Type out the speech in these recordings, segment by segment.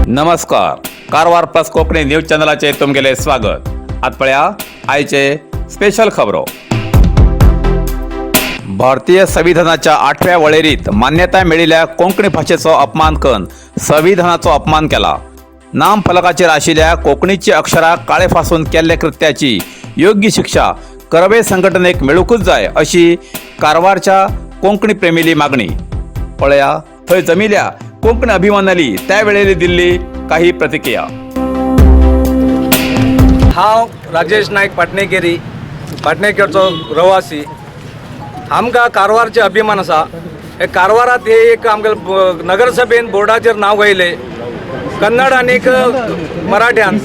नमस्कार. Karwar plus Konkani news चॅनलाचे तुमगेले स्वागत. आत पळया आयचे स्पेशल खबरो. भारतीय संविधानाच्या 8व्या वळेरीत मान्यता मिळिल्ल्या कोंकणी भाषेचो अपमान करून संविधानाचो अपमान केला. नाम फलकाचेर आशिल्ल्या कोंकणीची अक्षरां काळेफासून केल्ल्या कृत्याची योग्य शिक्षा करवे संघटनेक मेळूकूच जाय अशी कारवारच्या कोंकणी प्रेमीली मागणी. पळया थंय जमिल्ल्या कोंकणी अभिमानाली त्यावेळेला दिल्ली काही प्रतिक्रिया. हांव राजेश नायक पाटणेकेरी पाटणेकेरचो रवासी. आमकां कारवारचे अभिमान आसा. हे कारवारात हे एक आमगे नगरसभेन बोर्डाचेर नाव घायले कन्नड आनीक मराठ्यान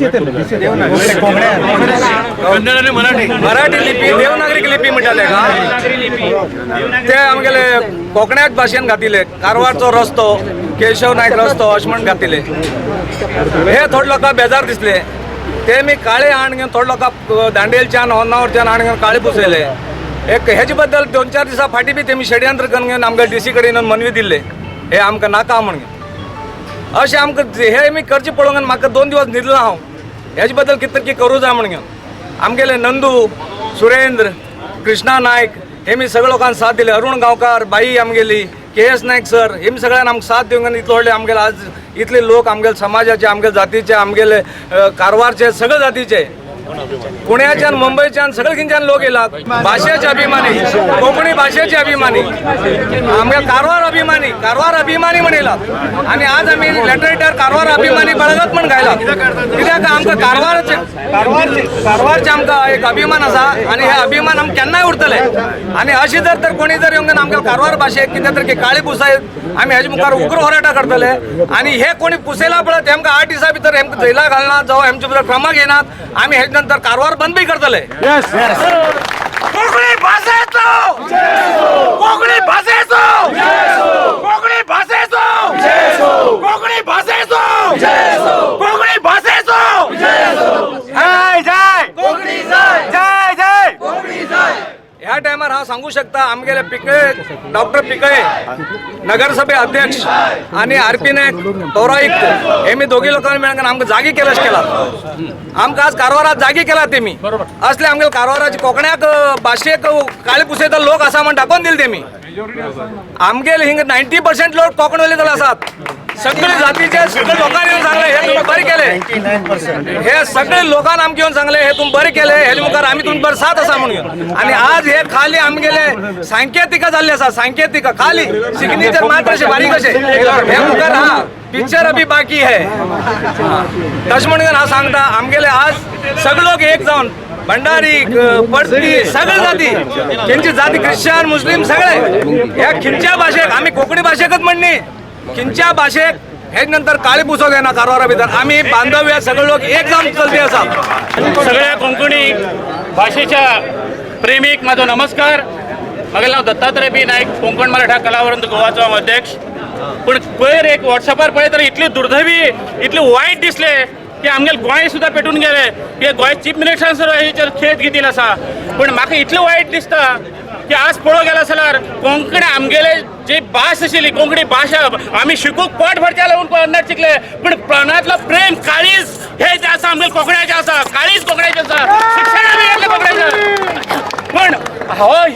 मराठी लिपी देवनागरी लिपी म्हणटाले ते आमगेले कोंकण्याच भाशेन घातिले. कारवारचो रस्तो केशव नायक रस्तो अशें म्हण घातिले. हे थोडे लोकांक बेजार दिसले. ते मी काळे आण घेवन थोडे लोकांक दांडेलच्यान होन्नावरच्यान आण घेवन काळे पुसयले. एक हेजे बद्दल 2-4 दिसां फाटीं बी तेमी षडयंत्र करून घेवन आमकां DC कडेन मनवी दिल्ले हे आमकां नाका म्हण. अशें आमकां हे मी करचें पळोवन म्हाका 2 दिवस न्हिदलो हांव. हेजे बद्दल कितें तरी करूं जाय म्हण घेवन आमगेले नंदू सुरेंद्र कृष्णा नायक हेमी सगळे लोकांक साथ दिले. अरुण गांवकार बाई आमगेली KS नायक सर हेमी सगळ्यांनी आमकां साथ दिवन इतले व्हडले आमगेले आज इतले लोक आमगेले समाजाचे आमगेले जातीचे आमगेले कारवारचे सगळे जातीचे पुण्याच्यान मुंबईच्यान सगळे खिंच्यान लोक येयला. भाशेचे अभिमानी कोंकणी भाशेचे अभिमानी आमगे कारवार अभिमानी म्हण येयला. आनी आज आमी लेटरेटर कारवार अभिमानी बळगत म्हण घायला. कित्याक आमकां कारवारचे आमकां एक अभिमान आसा आनी हे अभिमान आमकां केन्नाय उरतले. आनी अशें जर कोणी जर येवन आमकां कारवार भाशेक कितें तरी काळी पुसाय आमी हेजे मुखार उग्र होराटा करतले. आनी हे कोणी पुसयला पळय तेमकां 8 दिसां भितर हेमकां जैला घालना जावं हेमचे भितर क्रम घेनात आमी हेजे नंतर कारवार बंद बी करतले. कोंकणी भाशेचो कोंकणी भाशेचो कोंकणी भाशेचो कोंकणी भाशेचो कोंकणी भाशेचो जय जय कोंकणी जय जय जय कोंकणी जय. ह्या टायमार हांव सांगू शकता आमगेले पिकळे डॉक्टर पिकळे नगरसभे अध्यक्ष आणि RP नायक पौरायुक्त हेमी दोघी लोकांनी मेळून आमकां जागी केल्याश केला. आमकां आज कारवारात जागी केला तेमी. असले आमगे कारवाराची कोंकण्याक भाशेक काळे पुसयता लोक आसा म्हण दाखोवन दिले तेमी. आमगेले हिंग 90% लोक कोंकणी उलयतले आसात. सगळे जातीचे सगळे लोकांनी येवन सांगले हे तुम्ही बरे केले. हे सगळे लोकांनी आमकां येवन सांगले हे तुम्ही बरे केले हेजे मुखार आमी तुमचे बरे साथ आसा म्हणून. आणि आज हे खाली आमगेले सांकेतिका जाल्ले आसा. सांकेतिका खाली सिग्नेचर मात्र अशें बारीक अशें हे मुखार हा पिक्चर अभी बाकी है तशें म्हणून हांव सांगता आमगेले आज सगळे लोक एक जावन भंडारी पडती सगळे जाती खंयची जाती ख्रिश्चन मुस्लिम सगळे ह्या खंयच्या भाशेक आमी कोंकणी भाशेकच म्हणनी खंयच्या भाशेक हेज नंतर काळी पुसोक येना. कारवारा भितर आमी बांधव्य सगळे लोक एक जावन चलती आसा. सगळ्या कोंकणी भाषेच्या प्रेमीक माझो नमस्कार. म्हागे नांव दत्तात्रय बी नायक कोंकण मराठा कलावंत गोवाचो हांव अध्यक्ष. पूण पयर एक वॉट्सॅपार पळयत इतली दुर्दैवी इतले वायट दिसले की आमगेले गोंय सुद्दां पेटून गेले की गोंय चीफ मिनिस्टरान हेचेर खेत घेतिल्लो आसा. पूण म्हाका इतलें वायट दिसता की आज पळोवंक गेलो जाल्यार कोंकणी आमगेले जी भास आशिल्ली कोंकणी भाशा आमी शिकूंक पोट भरच्या लागून कन्नड शिकले. पूण प्राणांतलो प्रेम काळीज हे जे आसा आमगेले कोंकण्याचें आसा. काळीज कोंकण्याचें आसा. शिक्षण आमी घेतलें कोंकण्याचें. पण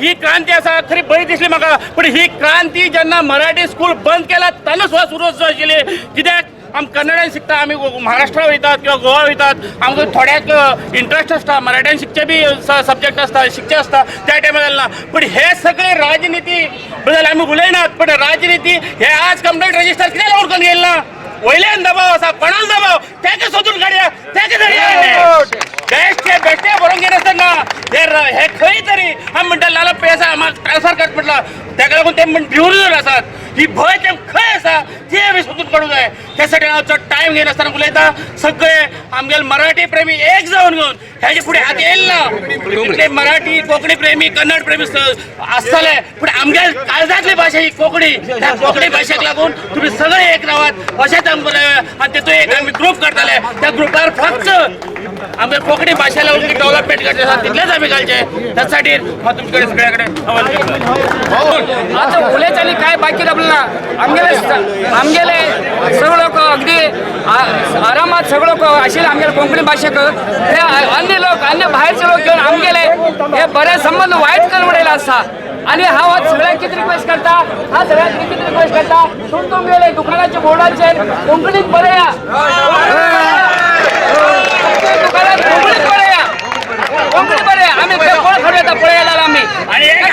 ही क्रांती आसा खरी बरी दिसली म्हाका. पूण ही क्रांती जेन्ना मराठी स्कूल बंद केला तेन्नाच हो सुरू आशिल्ली. कित्याक आमी कन्नडान शिकता आमी महाराष्ट्रा वयतात किंवा गोवा वयतात आमकां थोड्याक इंट्रस्ट आसता मराठ्यान शिकचे बी सब्जेक्ट आसता शिकचे आसता त्या टायमार जालें ना. पूण हे सगळे राजनिती बद्दल आमी उलयनात. पण राजनिती हे आज कंप्लेंट रजिस्टर कित्याक लावन करून गेले ना. वयल्यान दबाव आसा कोणालो दबाव तेका सोदून काडया तेका धरया. बेश्टे बेश्टे बरोवंक गेनासतना हे खंय तरी आमी म्हणटा लाला पेसा म्हाका ट्रान्सफर करता म्हटला तेका लागून ते भिवून आसात. ही भंय ते खंय आसा ती आमी सोदून काडूंक जाय. त्या साठी हांव चड टायम घेनासतना उलयता. सगळे आमगेले मराठी प्रेमी एक जावन घेवन हेजे फुडें हात येयले ना. इतले मराठी कोंकणी प्रेमी कन्नड प्रेमी आसतले पूण आमगेले काळजांतली भाशा ही कोंकणी. त्या कोंकणी भाशेक लागून तुमी सगळे एक रावात अशेंच आमकां आनी तेतून एक आमी ग्रूप करतले. त्या ग्रुपार फक्त आमगे कोंकणी भाशेला डेव्हलपमेंट करचे आसा तितलेच आमी घालचे. त्या साठी हांव तुमचे कडेन सगळ्या कडेन आता उलयताली काय बाकी आपल्याला आमगेले सगळे लोक अगदी आरामात सगळं आशिल आमच्या कोंकणी भाषेक हे अन्य लोक अन्य बाहेरचे लोक घेऊन आमगेले हे बरेच संबंध वाईट करून उडयला असता आणि हा सगळ्यांची रिक्वेस्ट करता हा सगळ्यांची रिक्वेस्ट करता तुम गेले दुकानाच्या बोर्डाचे कोंकणीत बरे या दुकानात कोंकणीत बरे या कोंकणी बरे आम्ही कोण खरं पळयला आम्ही आणि एक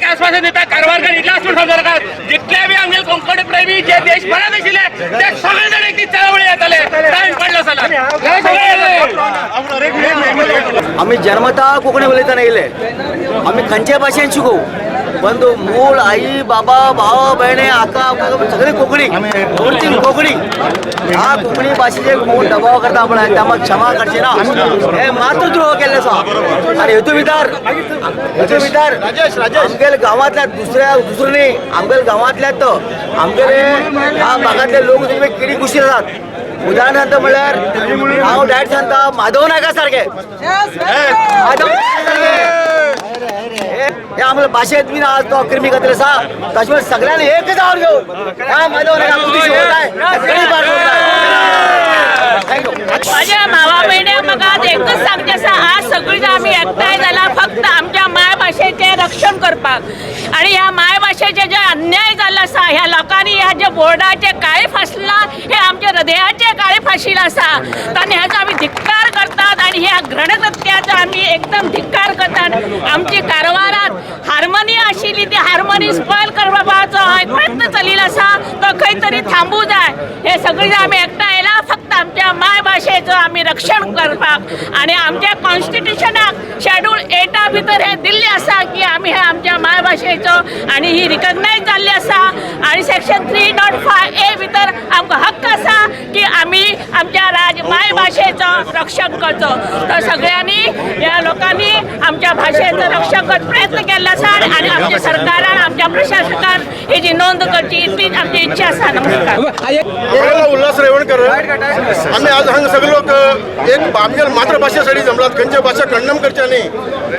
आश्वासन देता कारवारकर इतला असून समजा जितले बी आमचे कोंकणी प्रेमी जे देशभरात आशिले ते सगळे जण एक चळवळी येतले टाइम पडला चला आम्ही जन्मता कोकणी उलयता येयले आम्ही खंयच्या भाशेन शिकू पण तो मूळ आई बाबा भाव भयणे आका सगळी कोकणी ओरिजिन कोकणी ह्या कोकणी भाशेचे कोण दबाव करता आपण त्यामुळे क्षमा करचे ना हे मातृद्रोह केले आसा आणि हेतू भितर आमगेल गांवांतल्या दुसरं न्ही आमगेल गांवांतल्यात आमगेले ह्या भागातले लोक तुमी किडी कुशीर जातात उदाहरणार्थ म्हणल्यार हांव डायरेक्ट सांगता माधव नायका सारखे माधव हे आम्हाला भाषेत बी आज तो क्रिमी खातीर आसा तशें सगळ्यांनी एकच आवड घेऊन ह्या माधव नायका माझ्या भावा बहिण्यांक म्हाका आज एकच सांगचे आसा आज सगळीं आमी एकठांय जाला फक्त आमच्या मायभाशेचें रक्षण करपाक आणि ह्या मायभाशेचे जे अन्याय जाल्लो आसा ह्या लोकांनी ह्या जे बोर्डाचे काळे फासला हे आमच्या हृदयाचे काळे फाशील आसा आनी हेचो आमी धिक्कार करतात आणि ह्या घृणकृत्याचो आमी एकदम धिक्कार करतात आमची कारवारात हार्मोनी आशिल्ली ती हार्मोनी स्पॉयल करपाचो प्रयत्न चलिल्लो आसा तो खंय तरी थांबूं जाय हे सगळीं आमी एकठांय येयला फक्त आमच्या मायभाशेचो आमी रक्षण करपाक आणि आमच्या कॉन्स्टिट्युशनाक शेड्यूल 8 भितर हे दिल्ले आसा की आमी हे आमच्या मायभाशेचो आणि ही रिकग्नायज जाल्ली आसा आणि सेक्शन 305A भितर आमकां हक्क आसा की आमी आमच्या मायभाशेचो रक्षण करचो तर सगळ्यांनी ह्या लोकांनी आमच्या भाशेचो रक्षण करपाक प्रयत्न केल्लो आसा आणि आमच्या सरकारान आमच्या प्रशासकान हेची नोंद करची इतलीच आमची इच्छा आसा नमस्कार उल्हास रेवणकर आम्ही आज हांगा सगळे लोक एक आमच्या मातृभाषेसाठी जमलात खंयच्या भाषा खंडन करचे न्ही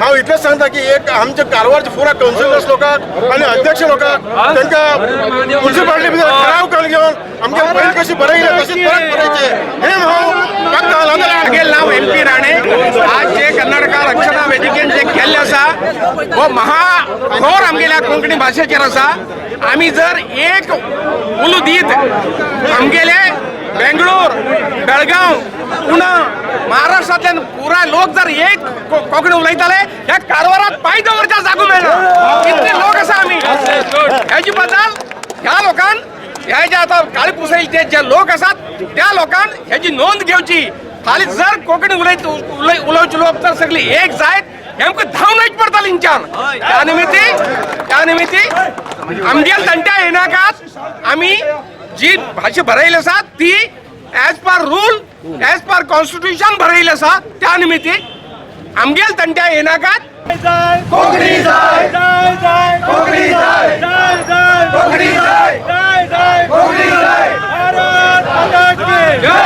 हांव इतलेंच सांगता की एक आमच्या कारवारच्या पुरा कावन्सिलर्स लोकांक आणि अध्यक्ष लोकांक तांकां म्युन्सिपालिटी भितर ठराव करून घेवन आमच्या पयलीं कशी बरयले तशेंच परत बरयचे हे हांव मागता मागेल नाव MP राणे आज जे कर्नाटका रक्षणा वेदिकेन जे केल्ले आसा हो महाघोर आमगेल्या कोंकणी भाशेचेर आसा आमी जर एक उलो दीत आमगेले बेंगळूर बेळगांव पुणे महाराष्ट्रांतल्यान पुराय लोक जर एक कोंकणी उलयताले ह्या कारवारात पांय दवरच्या जागो मेळना इतले लोक आसा आमी हेजे बद्दल ह्या लोकांन हे जे आतां काळे पुसयले जे लोक आसात त्या लोकांन हेजी नोंद घेवची फाल्यां जर कोंकणी उलोवचे लोक जर सगळी एक जायत आमकां धांवन वयचे पडटलें हिंच्यान त्या निमित्ती आमगेल तंट्या येनाकात आमी जी भाषा बरयली आसा ती as per rule as per constitution बरयली आसा त्या निमित्ती आमगेल तंट्या येनाकात कोकणी जाय कोकणी जाय कोकणी जाय कोकणी जाय भारत माता की जय